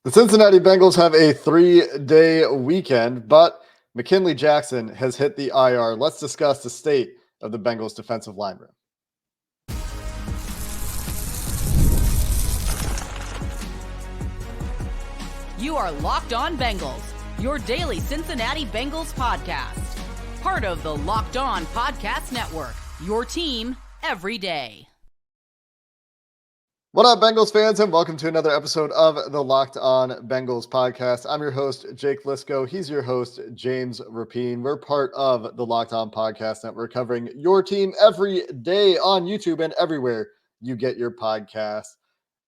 The Cincinnati Bengals have a 3-day weekend, but McKinnley Jackson has hit the IR. Let's discuss the state of the Bengals defensive line room. You are Locked On Bengals, your daily Cincinnati Bengals podcast. Part of the Locked On Podcast Network, your team every day. What up, Bengals fans, and welcome to another episode of the Locked On Bengals podcast. I'm your host, Jake Liscow. He's your host, James Rapien. We're part of the Locked On Podcast Network, covering your team every day on YouTube and everywhere you get your podcasts.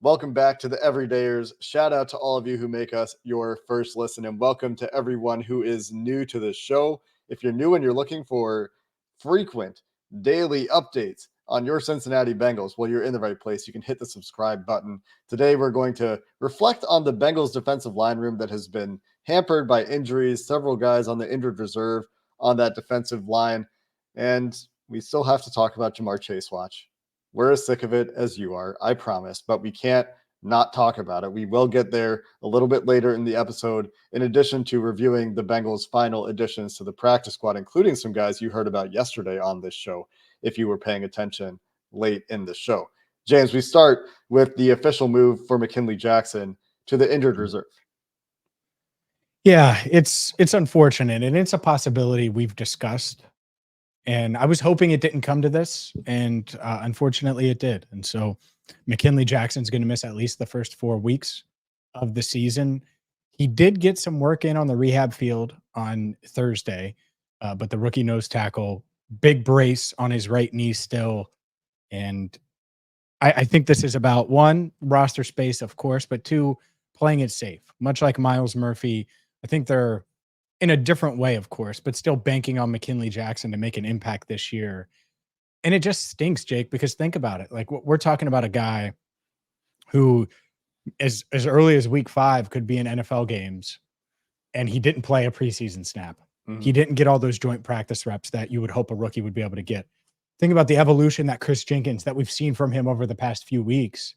Welcome back to the Everydayers. Shout out to all of you who make us your first listen, and welcome to everyone who is new to the show. If you're new and you're looking for frequent daily updates on your Cincinnati Bengals, well, you're in the right place. You can hit the subscribe button. Today, we're going to reflect on the Bengals defensive line room that has been hampered by injuries, several guys on the injured reserve on that defensive line, and we still have to talk about Jamar Chase watch. We're as sick of it as you are, I promise, but we can't not talk about it. We will get there a little bit later in the episode, in addition to reviewing the Bengals' final additions to the practice squad, including some guys you heard about yesterday on this show, if you were paying attention late in the show. James, we start with the official move for McKinnley Jackson to the injured reserve. Yeah, it's unfortunate, and it's a possibility we've discussed. And I was hoping it didn't come to this, and unfortunately it did. And so McKinnley Jackson's going to miss at least the first 4 weeks of the season. He did get some work in on the rehab field on Thursday, but the rookie nose tackle, big brace on his right knee still. And I think this is about, one, roster space, of course, but two, playing it safe. Much like Myles Murphy, I think they're in a different way, of course, but still banking on McKinnley Jackson to make an impact this year. And it just stinks, Jake, because think about it. Like, we're talking about a guy who as early as week 5 could be in NFL games, and he didn't play a preseason snap. He didn't get all those joint practice reps that you would hope a rookie would be able to get. Think about the evolution that Chris Jenkins, that we've seen from him over the past few weeks.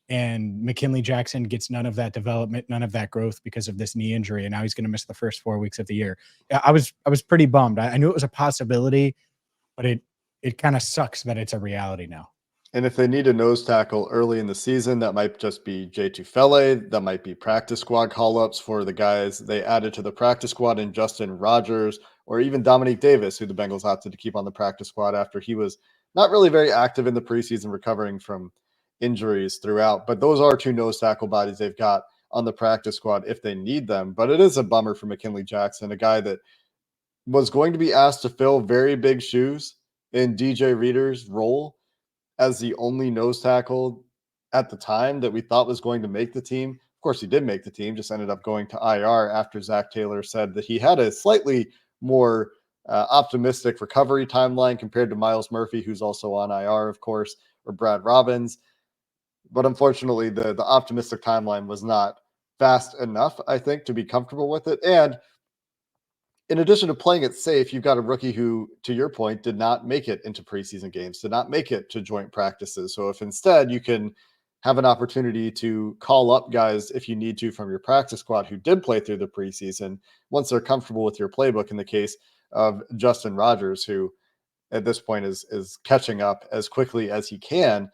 And McKinnley Jackson gets none of that development, none of that growth because of this knee injury. And now he's going to miss the first 4 weeks of the year. I was pretty bummed. I knew it was a possibility, but it kind of sucks that it's a reality now. And if they need a nose tackle early in the season, that might just be Jay Tufele. That might be practice squad call-ups for the guys they added to the practice squad, and Justin Rogers, or even Dominique Davis, who the Bengals opted to keep on the practice squad after he was not really very active in the preseason, recovering from injuries throughout. But those are 2 nose tackle bodies they've got on the practice squad if they need them. But it is a bummer for McKinnley Jackson, a guy that was going to be asked to fill very big shoes in DJ Reader's role as the only nose tackle at the time that we thought was going to make the team. Of course, he did make the team, just ended up going to IR after Zach Taylor said that he had a slightly more optimistic recovery timeline compared to Myles Murphy, who's also on IR, of course, or Brad Robbins. But unfortunately, the optimistic timeline was not fast enough, I think, to be comfortable with it. And in addition to playing it safe, you've got a rookie who, to your point, did not make it into preseason games, did not make it to joint practices. So if instead you can have an opportunity to call up guys if you need to from your practice squad who did play through the preseason, once they're comfortable with your playbook, in the case of Justin Rogers, who at this point is catching up as quickly as he can,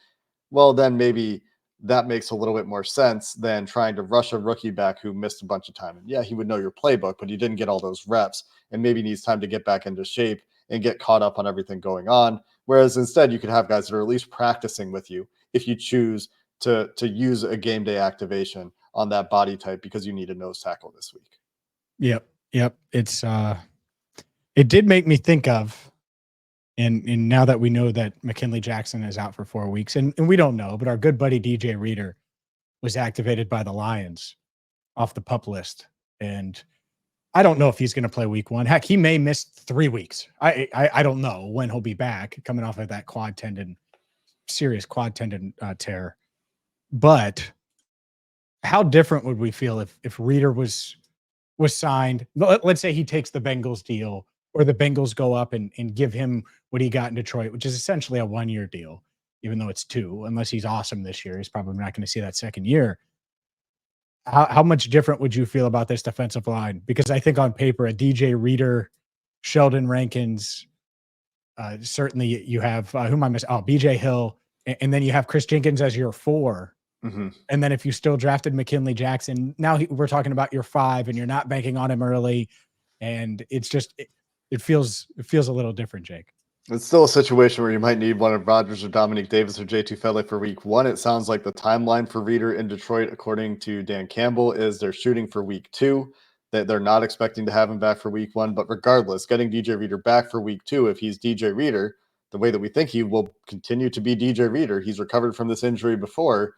well, then maybe that makes a little bit more sense than trying to rush a rookie back who missed a bunch of time. And yeah, he would know your playbook, but he didn't get all those reps and maybe needs time to get back into shape and get caught up on everything going on. Whereas instead, you could have guys that are at least practicing with you if you choose to use a game day activation on that body type because you need a nose tackle this week. Yep. It's it did make me think of, and now that we know that McKinnley Jackson is out for 4 weeks, and we don't know, but our good buddy DJ Reader was activated by the Lions off the PUP list. And I don't know if he's going to play week 1. Heck, he may miss 3 weeks. I don't know when he'll be back, coming off of that serious quad tendon tear. But how different would we feel if Reader was signed? Let's say he takes the Bengals deal, or the Bengals go up and give him what he got in Detroit, which is essentially a 1-year deal, even though it's 2, unless he's awesome this year. He's probably not going to see that second year. how much different would you feel about this defensive line? Because I think on paper, a DJ Reader, Sheldon Rankins, certainly you have who am I missing? Oh, BJ Hill, and then you have Chris Jenkins as your 4. Mm-hmm. And then if you still drafted McKinnley Jackson, now we're talking about your 5, and you're not banking on him early, and it's just it feels a little different, Jake. It's still a situation where you might need one of Rodgers or Dominique Davis or J2 Fele for week 1. It sounds like the timeline for Reader in Detroit, according to Dan Campbell, is they're shooting for week 2, that they're not expecting to have him back for week 1. But regardless, getting DJ Reader back for week 2, if he's DJ Reader, the way that we think he will continue to be DJ Reader, he's recovered from this injury before,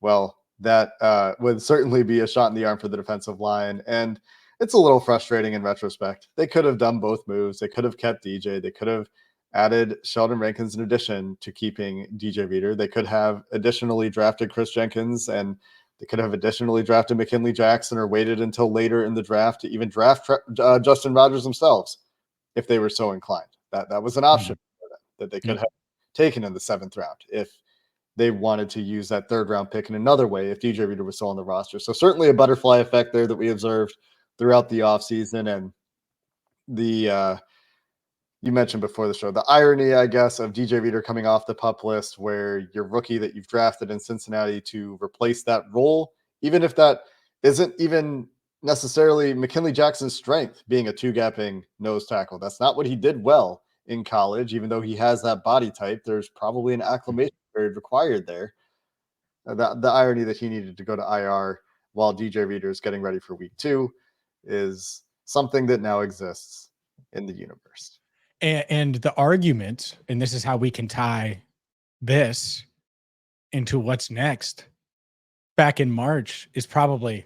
well, that would certainly be a shot in the arm for the defensive line. And it's a little frustrating in retrospect. They could have done both moves. They could have kept DJ. They could have added Sheldon Rankins in addition to keeping DJ Reader. They could have additionally drafted Chris Jenkins, and they could have additionally drafted McKinnley Jackson, or waited until later in the draft to even draft Justin Rodgers themselves if they were so inclined. That was an option for them that they could have taken in the 7th round if they wanted to use that 3rd round pick in another way if DJ Reader was still on the roster. So certainly a butterfly effect there that we observed throughout the offseason. And the you mentioned before the show, the irony, I guess, of DJ Reader coming off the PUP list, where your rookie that you've drafted in Cincinnati to replace that role, even if that isn't even necessarily McKinnley Jackson's strength, being a 2-gapping nose tackle. That's not what he did well in college, even though he has that body type. There's probably an acclimation period required there. The irony that he needed to go to IR while DJ Reader is getting ready for week 2 is something that now exists in the universe. And the argument, and this is how we can tie this into what's next, back in March, is probably,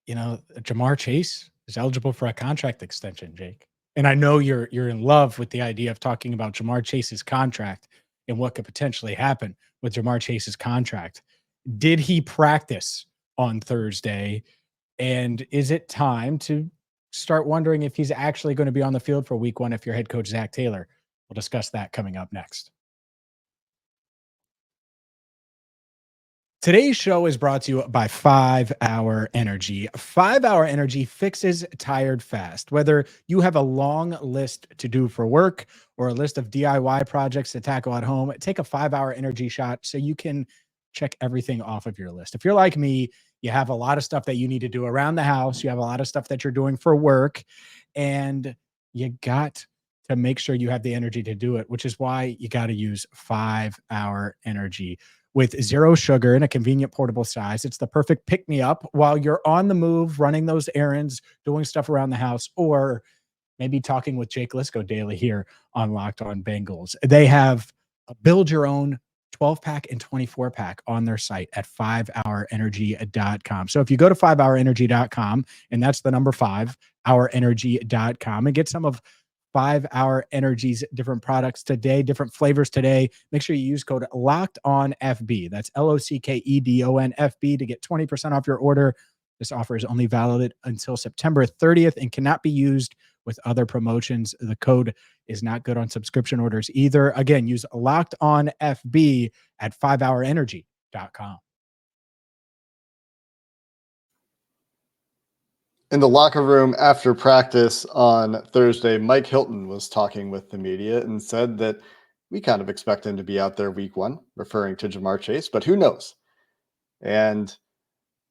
Jamar Chase is eligible for a contract extension, Jake. And I know you're in love with the idea of talking about Jamar Chase's contract and what could potentially happen with Jamar Chase's contract. Did he practice on Thursday? And is it time to start wondering if he's actually going to be on the field for week 1 if you're head coach Zach Taylor? We'll discuss that coming up next. Today's show is brought to you by 5 Hour Energy. 5 Hour Energy fixes tired fast. Whether you have a long list to do for work or a list of DIY projects to tackle at home, take a 5 Hour Energy shot so you can check everything off of your list. If you're like me, you have a lot of stuff that you need to do around the house. You have a lot of stuff that you're doing for work, and you got to make sure you have the energy to do it, which is why you got to use 5 Hour Energy. With 0 sugar in a convenient portable size, it's the perfect pick-me-up while you're on the move, running those errands, doing stuff around the house, or maybe talking with Jake Liscow daily here on Locked On Bengals. They have a build-your-own 12-pack and 24-pack on their site at 5hourenergy.com. So if you go to 5hourenergy.com, and that's the number 5, hourenergy.com, and get some of 5 Hour Energy's different products today, different flavors today. Make sure you use code LOCKEDONFB. That's LOCKEDONFB to get 20% off your order. This offer is only valid until September 30th and cannot be used with other promotions. The code is not good on subscription orders either. Again, use LOCKEDONFB at 5hourenergy.com. In the locker room after practice on Thursday, Mike Hilton was talking with the media and said that we kind of expect him to be out there week 1, referring to Jamar Chase, but who knows? And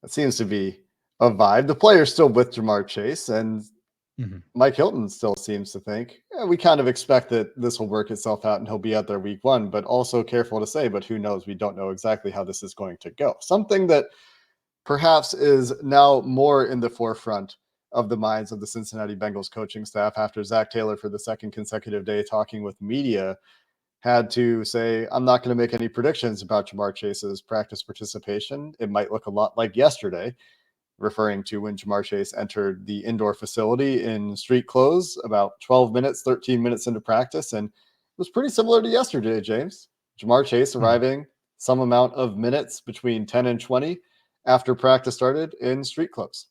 that seems to be a vibe. The player's still with Jamar Chase, and Mike Hilton still seems to think, we kind of expect that this will work itself out and he'll be out there week 1, but also careful to say, but who knows? We don't know exactly how this is going to go. Something that perhaps is now more in the forefront of the minds of the Cincinnati Bengals coaching staff after Zach Taylor, for the 2nd consecutive day talking with media, had to say, I'm not going to make any predictions about Jamar Chase's practice participation. It might look a lot like yesterday, referring to when Jamar Chase entered the indoor facility in street clothes about 12 minutes, 13 minutes into practice. And it was pretty similar to yesterday, James. Jamar Chase arriving some amount of minutes between 10 and 20 after practice started in street clothes.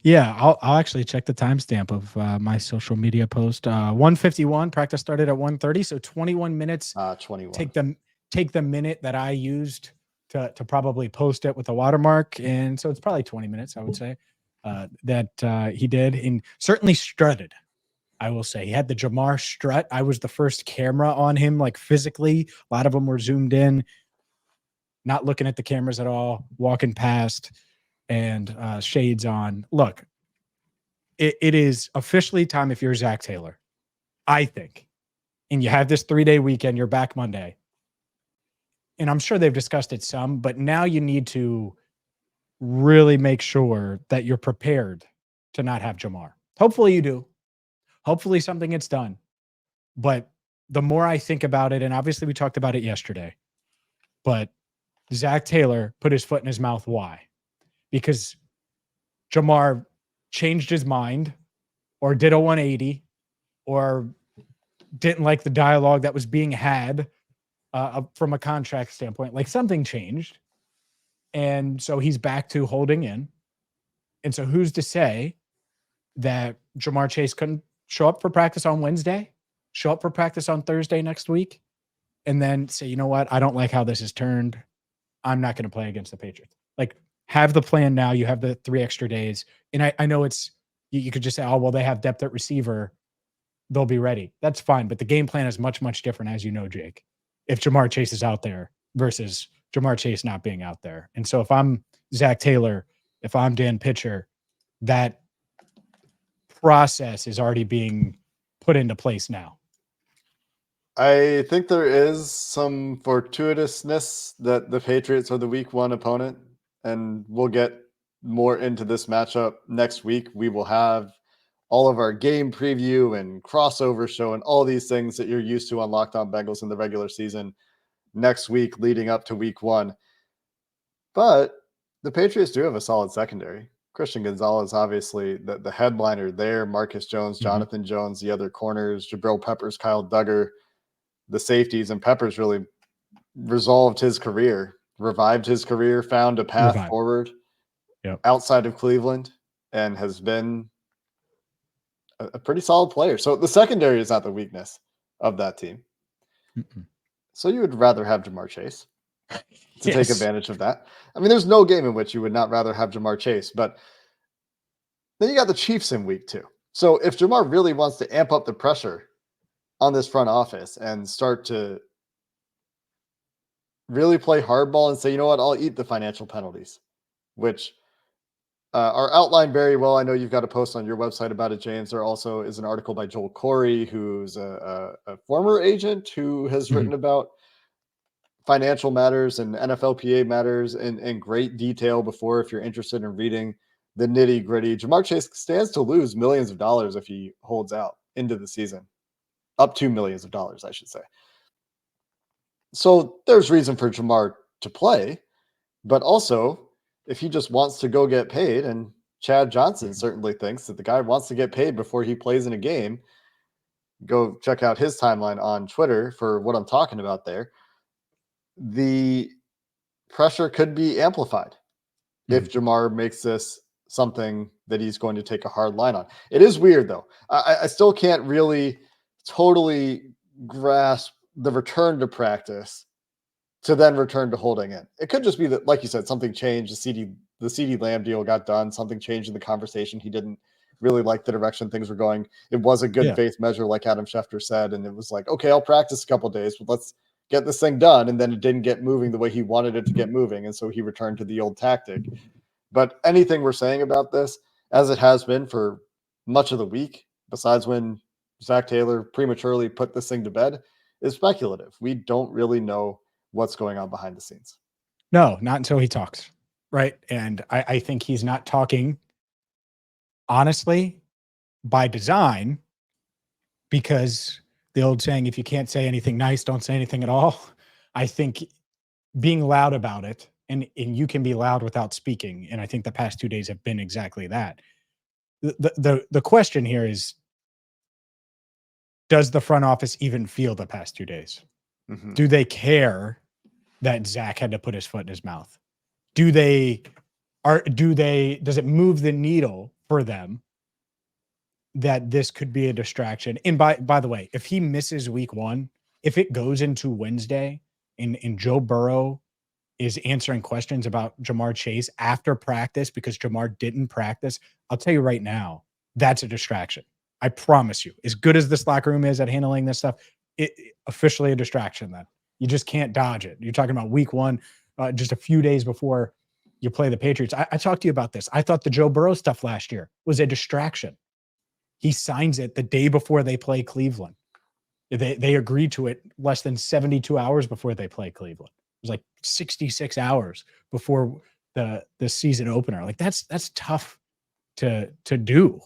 Yeah, I'll actually check the timestamp of my social media post. 1:51, practice started at 1:30, so 21 minutes. 21. Take the minute that I used to probably post it with a watermark. And so it's probably 20 minutes, I would say, that he did, and certainly strutted. I will say he had the Jamar strut. I was the first camera on him, like physically. A lot of them were zoomed in, not looking at the cameras at all, walking past, and shades on. Look, it is officially time if you're Zach Taylor, I think, and you have this 3-day weekend, you're back Monday. And I'm sure they've discussed it some, but now you need to really make sure that you're prepared to not have Jamar. Hopefully you do. Hopefully something gets done. But the more I think about it, and obviously we talked about it yesterday, but Zach Taylor put his foot in his mouth. Why? Because Jamar changed his mind or did a 180 or didn't like the dialogue that was being had from a contract standpoint. Like something changed. And so he's back to holding in. And so who's to say that Jamar Chase couldn't show up for practice on Wednesday, show up for practice on Thursday next week, and then say, you know what? I don't like how this has turned. I'm not going to play against the Patriots. Like, have the plan now. You have the 3 extra days. And I know it's, you could just say, oh, well, they have depth at receiver. They'll be ready. That's fine. But the game plan is much, much different, as you know, Jake, if Jamar Chase is out there versus Jamar Chase not being out there. And so if I'm Zach Taylor, if I'm Dan Pitcher, that process is already being put into place now. I think there is some fortuitousness that the Patriots are the week 1 opponent, and we'll get more into this matchup next week. We will have all of our game preview and crossover show and all these things that you're used to on Locked On Bengals in the regular season next week leading up to week 1. But the Patriots do have a solid secondary. Christian Gonzalez, obviously the headliner there, Marcus Jones, Jonathan Jones, the other corners, Jabril Peppers, Kyle Duggar, the safeties, and Peppers really revived his career, found a path forward outside of Cleveland, and has been a pretty solid player. So the secondary is not the weakness of that team. So you would rather have Jamar Chase to take advantage of that. I mean, there's no game in which you would not rather have Jamar Chase, but then you got the Chiefs in week 2. So if Jamar really wants to amp up the pressure on this front office and start to really play hardball and say, you know what, I'll eat the financial penalties, which are outlined very well. I know you've got a post on your website about it, James. There also is an article by Joel Corey, who's a former agent who has written about financial matters and NFLPA matters in great detail before, if you're interested in reading the nitty gritty. Jamar Chase stands to lose millions of dollars if he holds out into the season, up to millions of dollars, I should say. So there's reason for Jamar to play, but also if he just wants to go get paid, and Chad Johnson certainly thinks that the guy wants to get paid before he plays in a game, go check out his timeline on Twitter for what I'm talking about there. The pressure could be amplified if Jamar makes this something that he's going to take a hard line on. It is weird, though. I still can't really totally grasp the return to practice to then return to holding in. It could just be that, like you said, something changed. The CD Lamb deal got done. Something changed in the conversation. He didn't really like the direction things were going. It was a good faith measure, like Adam Schefter said. And it was like, okay, I'll practice a couple of days, but let's get this thing done. And then it didn't get moving the way he wanted it to get moving. And so he returned to the old tactic. But anything we're saying about this, as it has been for much of the week, besides when Zach Taylor prematurely put this thing to bed, is speculative. We don't really know what's going on behind the scenes. No, not until he talks. Right. And I think he's not talking, honestly, by design, because the old saying, if you can't say anything nice, don't say anything at all. I think being loud about it, and you can be loud without speaking. And I think the past 2 days have been exactly that. The question here is, does the front office even feel the past 2 days? Do they care that Zach had to put his foot in his mouth? Does it move the needle for them that this could be a distraction? And by the way, if he misses week 1, if it goes into Wednesday and Joe Burrow is answering questions about Jamar Chase after practice because Jamar didn't practice, I'll tell you right now, that's a distraction. I promise you. As good as this locker room is at handling this stuff, it officially a distraction then. You just can't dodge it. You're talking about week one, just a few days before you play the Patriots. I talked to you about this. I thought the Joe Burrow stuff last year was a distraction. He signs it the day before they play Cleveland. They agreed to it less than 72 hours before they play Cleveland. It was like 66 hours before the season opener. Like that's tough to do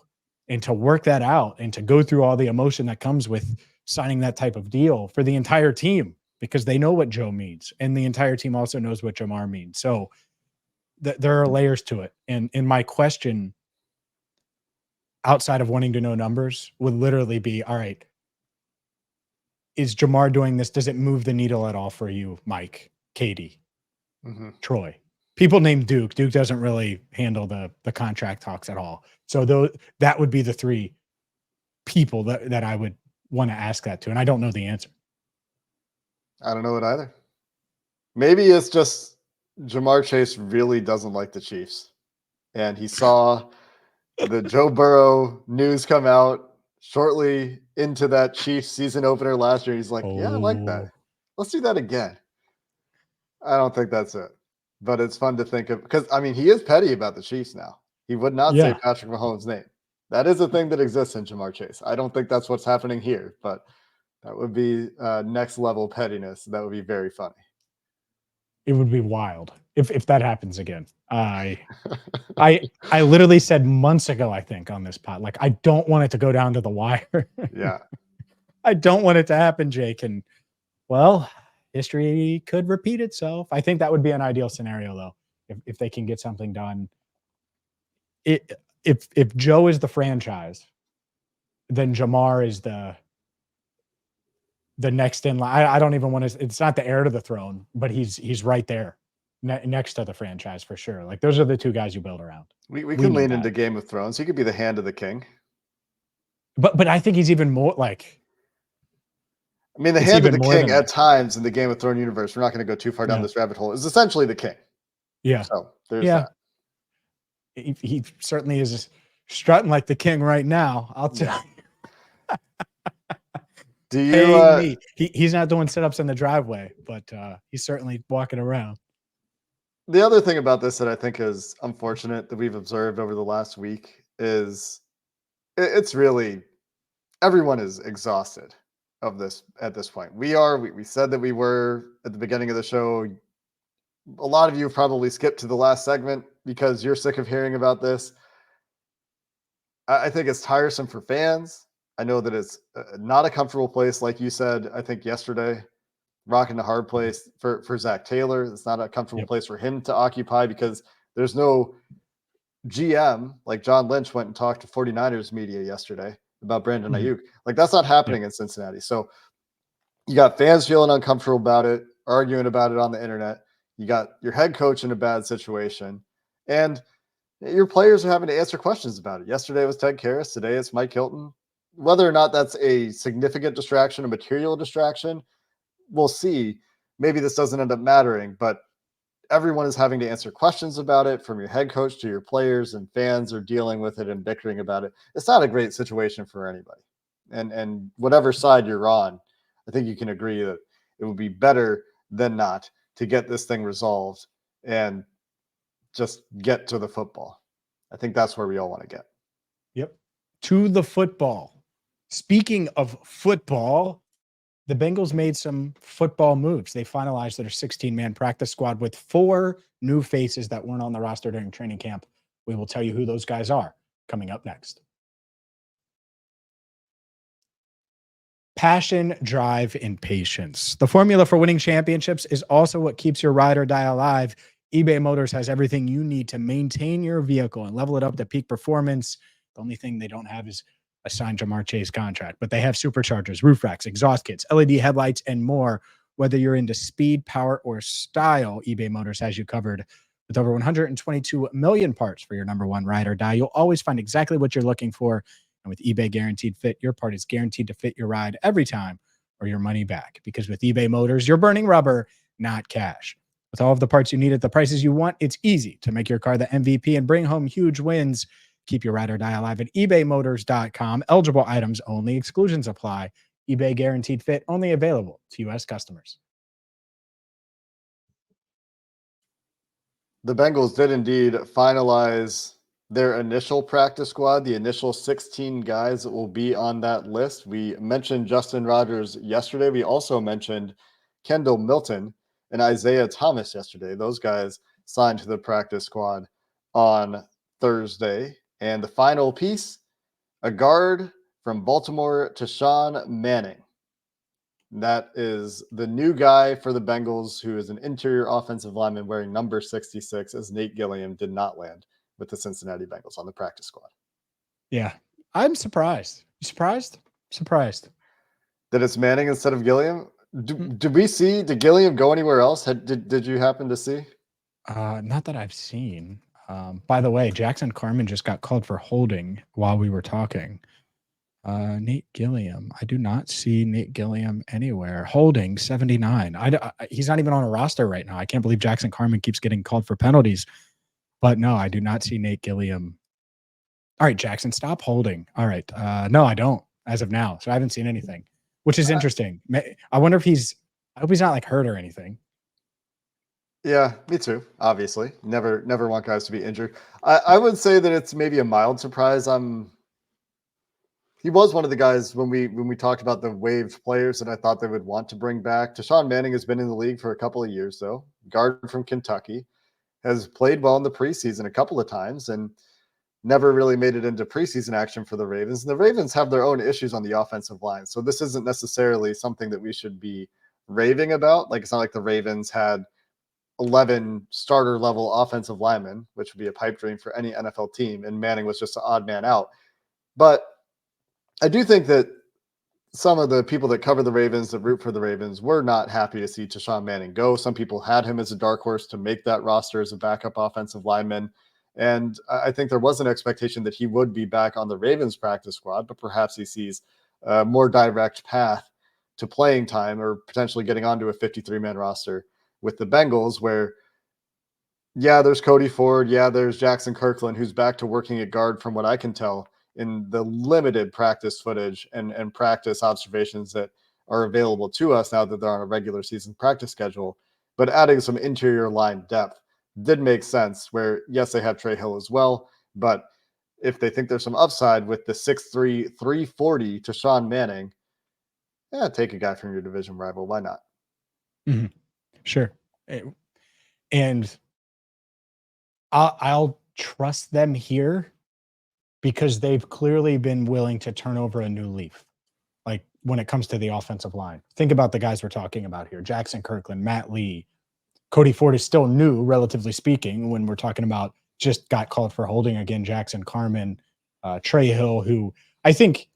and to work that out and to go through all the emotion that comes with signing that type of deal for the entire team, because they know what Joe means and the entire team also knows what Jamar means. So there are layers to it. And my question outside of wanting to know numbers would literally be, all right, is Jamar doing this? Does it move the needle at all for you, Mike, Katie, Troy? People named Duke. Duke doesn't really handle the contract talks at all. So that would be the three people that I would want to ask that to. And I don't know the answer. I don't know it either. Maybe it's just Jamar Chase really doesn't like the Chiefs. And he saw the Joe Burrow news come out shortly into that Chiefs season opener last year. He's like, yeah, I like that. Let's do that again. I don't think that's it. But it's fun to think of, because, I mean, he is petty about the Chiefs now. He would not say Patrick Mahomes' name. That is a thing that exists in Jamar Chase. I don't think that's what's happening here, but that would be next level pettiness. That would be very funny. It would be wild if that happens again. I literally said months ago, I think, on this pod, like, I don't want it to go down to the wire. Yeah. I don't want it to happen, Jake. And, well, history could repeat itself. I think that would be an ideal scenario, though, if they can get something done. If Joe is the franchise, then Jamar is the next in line. I don't even want to. It's not the heir to the throne, but he's right there next to the franchise for sure. Like, those are the two guys you build around. We can lean into Game of Thrones. He could be the hand of the king. But I think he's even more like. I mean, the hand of the king at times in the Game of Thrones universe, we're not going to go too far down this rabbit hole, is essentially the king. Yeah. So there's that. He certainly is strutting like the king right now. I'll tell you. Do you? He's not doing sit-ups in the driveway, but he's certainly walking around. The other thing about this that I think is unfortunate that we've observed over the last week is it's really everyone is exhausted of this at this point. We said that we were at the beginning of the show. A lot of you have probably skipped to the last segment because you're sick of hearing about this. I think it's tiresome for fans. I know that it's not a comfortable place, like you said, I think yesterday, rocking the hard place for Zach Taylor. It's not a comfortable place for him to occupy because there's no GM, like John Lynch went and talked to 49ers media yesterday about Brandon Ayuk. Like, that's not happening in Cincinnati. So you got fans feeling uncomfortable about it, arguing about it on the internet. You got your head coach in a bad situation, and your players are having to answer questions about it. Yesterday it was Ted Karras. Today it's Mike Hilton. Whether or not that's a significant distraction, a material distraction, we'll see. Maybe this doesn't end up mattering, but everyone is having to answer questions about it, from your head coach to your players, and fans are dealing with it and bickering about it. It's not a great situation for anybody. And whatever side you're on, I think you can agree that it would be better than not to get this thing resolved and just get to the football. I think that's where we all want to get. Yep. To the football. Speaking of football, the Bengals made some football moves. They finalized their 16-man practice squad with 4 new faces that weren't on the roster during training camp. We will tell you who those guys are coming up next. Passion, drive, and patience. The formula for winning championships is also what keeps your ride or die alive. eBay Motors has everything you need to maintain your vehicle and level it up to peak performance. The only thing they don't have is a signed Jamar Chase contract, but they have superchargers, roof racks, exhaust kits, LED headlights, and more. Whether you're into speed, power, or style, eBay Motors has you covered. With over 122 million parts for your number one ride or die, you'll always find exactly what you're looking for. And with eBay Guaranteed Fit, your part is guaranteed to fit your ride every time or your money back. Because with eBay Motors, you're burning rubber, not cash. With all of the parts you need at the prices you want, it's easy to make your car the MVP and bring home huge wins. Keep your ride or die alive at ebaymotors.com. Eligible items only. Exclusions apply. eBay guaranteed fit only available to U.S. customers. The Bengals did indeed finalize their initial practice squad, the initial 16 guys that will be on that list. We mentioned Justin Rogers yesterday. We also mentioned Kendall Milton and Isaiah Thomas yesterday. Those guys signed to the practice squad on Thursday. And the final piece, a guard from Baltimore, Tashawn Manning. That is the new guy for the Bengals, who is an interior offensive lineman wearing number 66, as Nate Gilliam did not land with the Cincinnati Bengals on the practice squad. Yeah, I'm surprised. You surprised? Surprised. That it's Manning instead of Gilliam? Did Gilliam go anywhere else? Did you happen to see? Not that I've seen. By the way, Jackson Carman just got called for holding while we were talking. Nate Gilliam. I do not see Nate Gilliam anywhere. Holding 79. He's not even on a roster right now. I can't believe Jackson Carman keeps getting called for penalties. But no, I do not see Nate Gilliam. All right, Jackson, stop holding. All right. No, I don't as of now. So I haven't seen anything, which is interesting. I wonder if I hope he's not like hurt or anything. Yeah, me too. Obviously, never want guys to be injured. I would say that it's maybe a mild surprise. He was one of the guys when we talked about the waived players that I thought they would want to bring back. Tashawn Manning has been in the league for a couple of years, though. Guard from Kentucky, has played well in the preseason a couple of times and never really made it into preseason action for the Ravens. And the Ravens have their own issues on the offensive line, so this isn't necessarily something that we should be raving about. Like, it's not like the Ravens had 11 starter level offensive linemen, which would be a pipe dream for any NFL team, and Manning was just an odd man out. But I do think that some of the people that cover the Ravens, that root for the Ravens, were not happy to see Tashawn Manning go. Some people had him as a dark horse to make that roster as a backup offensive lineman. And I think there was an expectation that he would be back on the Ravens practice squad, but perhaps he sees a more direct path to playing time or potentially getting onto a 53-man roster with the Bengals, where, yeah, there's Cody Ford. Yeah, there's Jackson Kirkland, who's back to working at guard from what I can tell in the limited practice footage and practice observations that are available to us now that they're on a regular season practice schedule. But adding some interior line depth did make sense, where, yes, they have Trey Hill as well, but if they think there's some upside with the 6'3", 340 to Tashawn Manning, yeah, take a guy from your division rival. Why not? Mm-hmm. Sure. And I'll trust them here because they've clearly been willing to turn over a new leaf. Like, when it comes to the offensive line, think about the guys we're talking about here: Jackson Kirkland, Matt Lee. Cody Ford is still new, relatively speaking, when we're talking about just got called for holding again. Jackson Carman, Trey Hill, who I think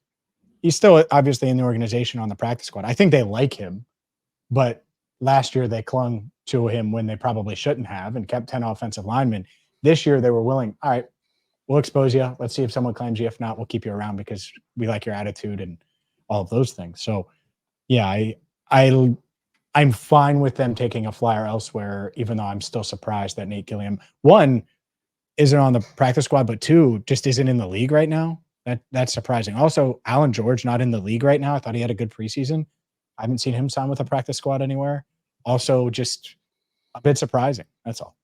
he's still obviously in the organization on the practice squad. I think they like him, but last year they clung to him when they probably shouldn't have and kept 10 offensive linemen. This year they were willing. All right, we'll expose you. Let's see if someone claims you. If not, we'll keep you around because we like your attitude and all of those things. So, yeah, I'm fine with them taking a flyer elsewhere, even though I'm still surprised that Nate Gilliam, one, isn't on the practice squad, but two, just isn't in the league right now. That's surprising. Also, Alan George not in the league right now. I thought he had a good preseason. I haven't seen him sign with a practice squad anywhere. Also, just a bit surprising. That's all.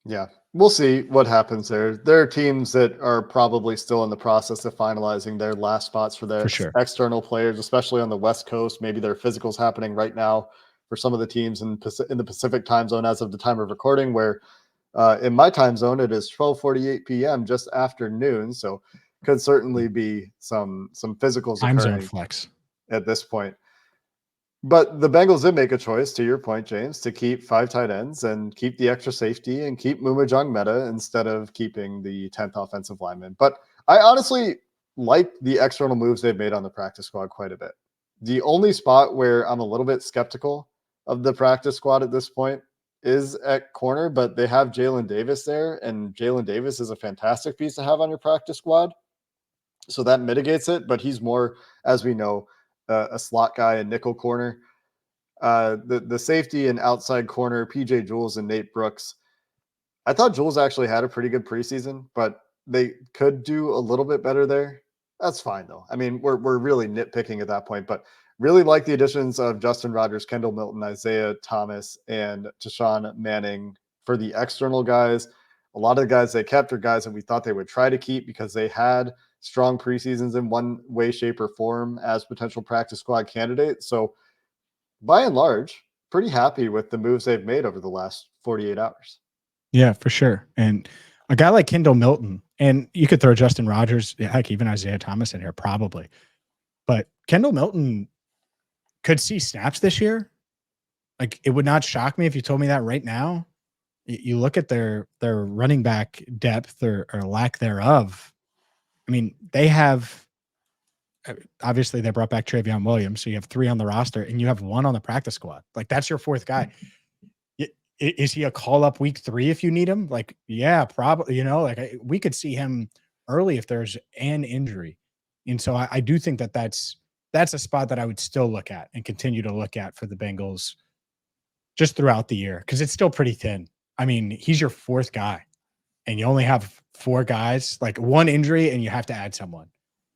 Yeah, we'll see what happens there. There are teams that are probably still in the process of finalizing their last spots for their external players, especially on the West Coast. Maybe there are physicals happening right now for some of the teams in the Pacific time zone as of the time of recording, where in my time zone, it is 12:48 p.m., just after noon. So could certainly be some physicals time zone occurring flex at this point. But the Bengals did make a choice, to your point, James, to keep 5 tight ends and keep the extra safety and keep Mumajong Meta instead of keeping the 10th offensive lineman. But I honestly like the external moves they've made on the practice squad quite a bit. The only spot where I'm a little bit skeptical of the practice squad at this point is at corner, but they have Jalen Davis there, and Jalen Davis is a fantastic piece to have on your practice squad. So that mitigates it, but he's more, as we know, a slot guy, a nickel corner. The safety and outside corner, PJ Jules and Nate Brooks. I thought Jules actually had a pretty good preseason, but they could do a little bit better there. That's fine though. I mean, we're really nitpicking at that point, but really like the additions of Justin Rogers, Kendall Milton, Isaiah Thomas, and Tashawn Manning for the external guys. A lot of the guys they kept are guys that we thought they would try to keep because they had strong preseasons in one way, shape, or form as potential practice squad candidates. So by and large, pretty happy with the moves they've made over the last 48 hours. Yeah, for sure. And a guy like Kendall Milton, and you could throw Justin Rogers, heck, even Isaiah Thomas in here probably. But Kendall Milton could see snaps this year. Like, it would not shock me if you told me that right now. You look at their running back depth or lack thereof. I mean, they have obviously they brought back Travion Williams, so you have 3 on the roster and you have 1 on the practice squad. Like, that's your 4th guy. Is he a call up week 3 if you need him? Like, yeah, probably. Like we could see him early if there's an injury, and so I do think that's a spot that I would still look at and continue to look at for the Bengals just throughout the year because it's still pretty thin. I mean, he's your 4th guy, and you only have 4 guys. Like, 1 injury, and you have to add someone.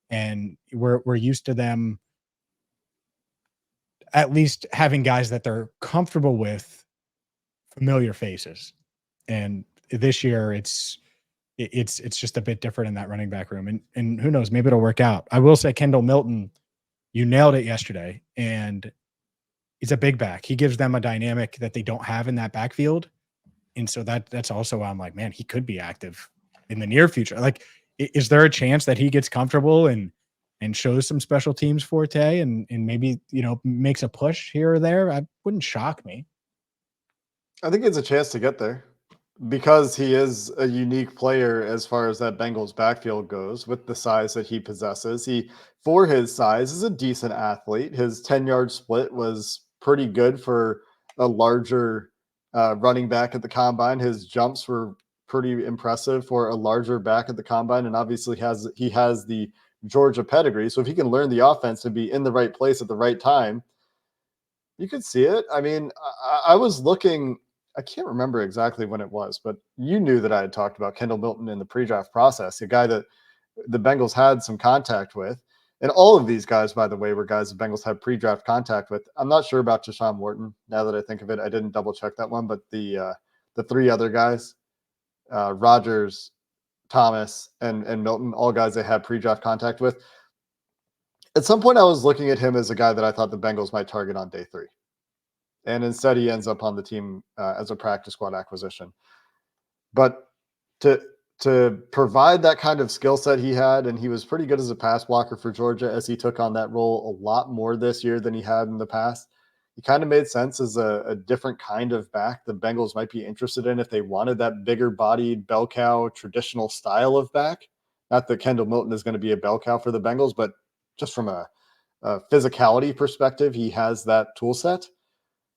And we're used to them at least having guys that they're comfortable with, familiar faces. And this year it's just a bit different in that running back room. And who knows, maybe it'll work out. I will say Kendall Milton, you nailed it yesterday, and he's a big back. He gives them a dynamic that they don't have in that backfield. And so that's also why I'm like, man, he could be active in the near future. Like, is there a chance that he gets comfortable and shows some special teams forte and maybe, makes a push here or there? I wouldn't shock me. I think it's a chance to get there because he is a unique player as far as that Bengals backfield goes with the size that he possesses. He, for his size, is a decent athlete. His 10-yard split was pretty good for a larger running back at the combine. His jumps were pretty impressive for a larger back at the combine, and obviously he has the Georgia pedigree. So if he can learn the offense to be in the right place at the right time, you could see it. I mean, I was looking, I can't remember exactly when it was, but you knew that I had talked about Kendall Milton in the pre-draft process, a guy that the Bengals had some contact with. And all of these guys, by the way, were guys the Bengals had pre-draft contact with. I'm not sure about Tashawn Morton. Now that I think of it, I didn't double check that one, but the 3 other guys, Rogers, Thomas, and Milton, all guys they had pre-draft contact with. At some point, I was looking at him as a guy that I thought the Bengals might target on day 3. And instead, he ends up on the team as a practice squad acquisition. But to provide that kind of skill set he had, and he was pretty good as a pass blocker for Georgia as he took on that role a lot more this year than he had in the past. He kind of made sense as a different kind of back the Bengals might be interested in if they wanted that bigger bodied bell cow traditional style of back. Not that Kendall Milton is going to be a bell cow for the Bengals, but just from a physicality perspective, he has that tool set.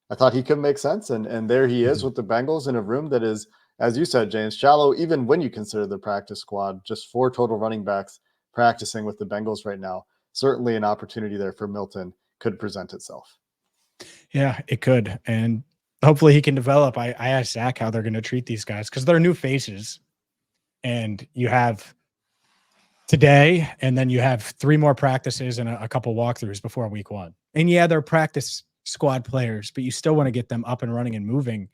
I thought he could make sense, and there he is with the Bengals in a room that is, as you said, James, shallow, even when you consider the practice squad. Just 4 total running backs practicing with the Bengals right now. Certainly an opportunity there for Milton could present itself. Yeah, it could. And hopefully he can develop. I asked Zach how they're going to treat these guys because they're new faces. And you have today, and then you have 3 more practices and a couple walkthroughs before week 1. And yeah, they're practice squad players, but you still want to get them up and running and moving,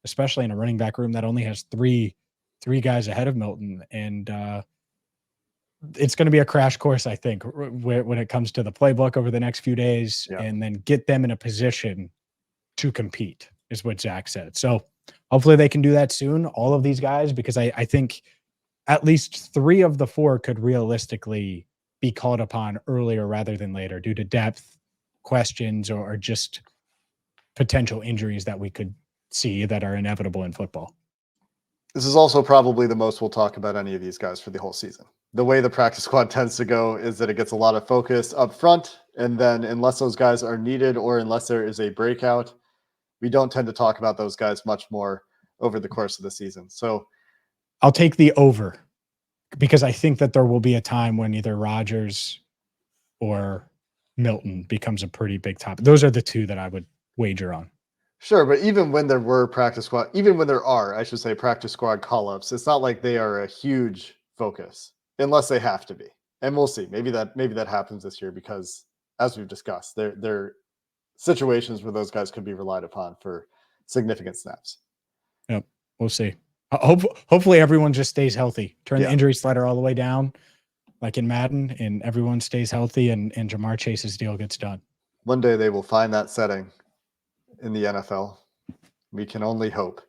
especially in a running back room that only has three guys ahead of Milton. And it's going to be a crash course, I think, when it comes to the playbook over the next few days, and then get them in a position to compete is what Zach said. So hopefully they can do that soon, all of these guys, because I think at least 3 of the 4 could realistically be called upon earlier rather than later due to depth, questions, or just potential injuries that we could see that are inevitable in football. This is also probably the most we'll talk about any of these guys for the whole season. The way the practice squad tends to go is that it gets a lot of focus up front, and then unless those guys are needed or unless there is a breakout, we don't tend to talk about those guys much more over the course of the season. So I'll take the over because I think that there will be a time when either Rodgers or Milton becomes a pretty big topic. Those are the 2 that I would wager on. Sure, but even when there are practice squad call-ups, it's not like they are a huge focus unless they have to be. And we'll see. Maybe that happens this year because, as we've discussed, they're situations where those guys could be relied upon for significant snaps. Yep, we'll see. Hopefully everyone just stays healthy. Turn the injury slider all the way down, like in Madden, and everyone stays healthy, and Jamar Chase's deal gets done. One day they will find that setting in the NFL. We can only hope.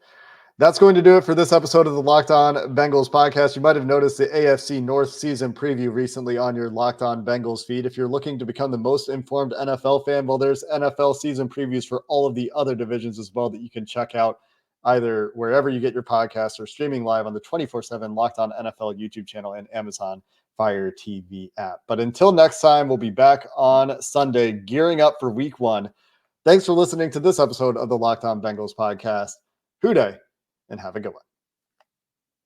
That's going to do it for this episode of the Locked On Bengals podcast. You might have noticed the AFC North season preview recently on your Locked On Bengals feed. If you're looking to become the most informed NFL fan, well, there's NFL season previews for all of the other divisions as well that you can check out either wherever you get your podcasts or streaming live on the 24/7 Locked On NFL YouTube channel and Amazon Fire TV app. But until next time, we'll be back on Sunday gearing up for week 1. Thanks for listening to this episode of the Locked On Bengals podcast. Hoo day, and have a good one.